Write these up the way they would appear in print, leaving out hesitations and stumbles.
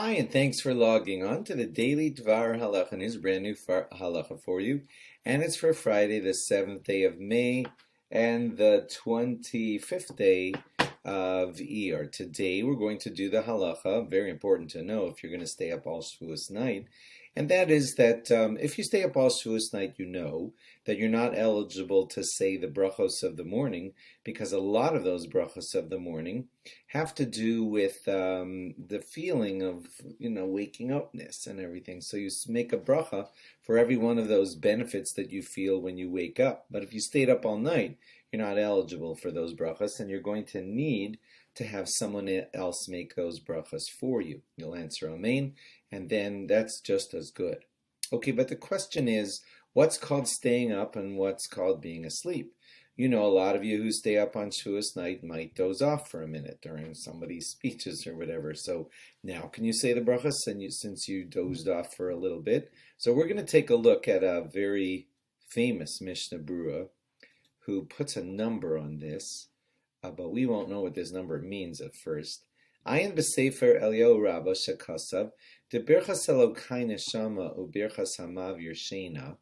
Hi, and thanks for logging on to the Daily DVAR Halacha News, brand new halacha for you. And it's for Friday, the 7th day of May, and the 25th day of Iyar. Today we're going to do the halacha, very important to know if you're going to stay up all Shavuos night. And that is that if you stay up all Shavuos night, you know that you're not eligible to say the Brachos of the morning, because a lot of those Brachos of the morning have to do with the feeling of, waking upness and everything. So you make a bracha for every one of those benefits that you feel when you wake up. But if you stayed up all night, you're not eligible for those brachas, and you're going to need to have someone else make those brachas for you. You'll answer Amen, and then that's just as good. Okay, but the question is, what's called staying up and what's called being asleep? You know, a lot of you who stay up on Shavuos night might doze off for a minute during somebody's speeches or whatever. So now can you say the brachas since you dozed off for a little bit? So we're going to take a look at a very famous Mishnah Berurah who puts a number on this, but we won't know what this number means at first. Ayin b'sefer Eliyahu Rabbah shekasav de birchas Elokai neshama u birchas hamav yershena.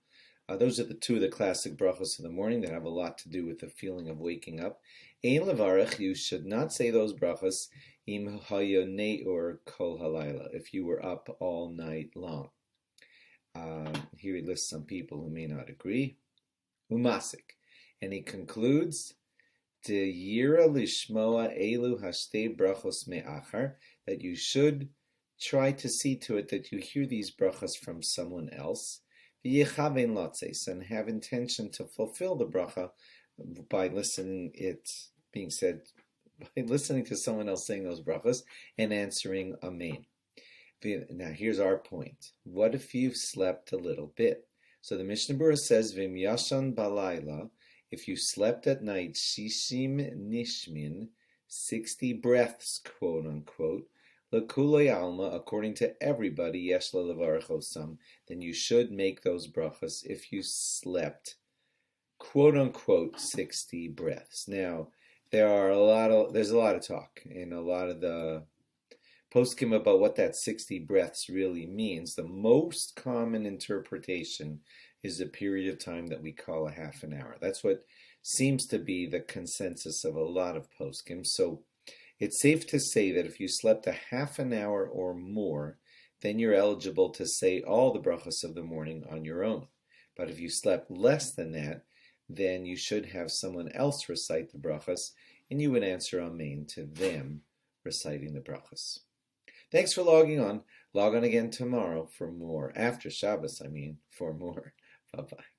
Those are the two of the classic brachos of the morning that have a lot to do with the feeling of waking up. Ein levarach, you should not say those brachos im hayonei or kol halayla, if you were up all night long. Here he lists some people who may not agree. Umasik. And he concludes, De yira lishmoa elu hashtei brachos me'achar, that you should try to see to it that you hear these brachos from someone else. And have intention to fulfill the bracha by listening to someone else saying those brachas and answering Amen. Now here's our point. What if you've slept a little bit? So the Mishnah Berurah says, Vim yashan balayla, if you slept at night, shishim nishmin, 60 breaths, quote unquote, L'kulei alma, according to everybody, yesh levarach osam, then you should make those brachas if you slept, quote unquote, 60 breaths. Now, there's a lot of talk in a lot of the poskim about what that 60 breaths really means. The most common interpretation is a period of time that we call a half an hour. That's what seems to be the consensus of a lot of poskim. So it's safe to say that if you slept a half an hour or more, then you're eligible to say all the brachos of the morning on your own. But if you slept less than that, then you should have someone else recite the brachos, and you would answer Amen to them reciting the brachos. Thanks for logging on. Log on again tomorrow for more. After Shabbos, for more. Bye-bye.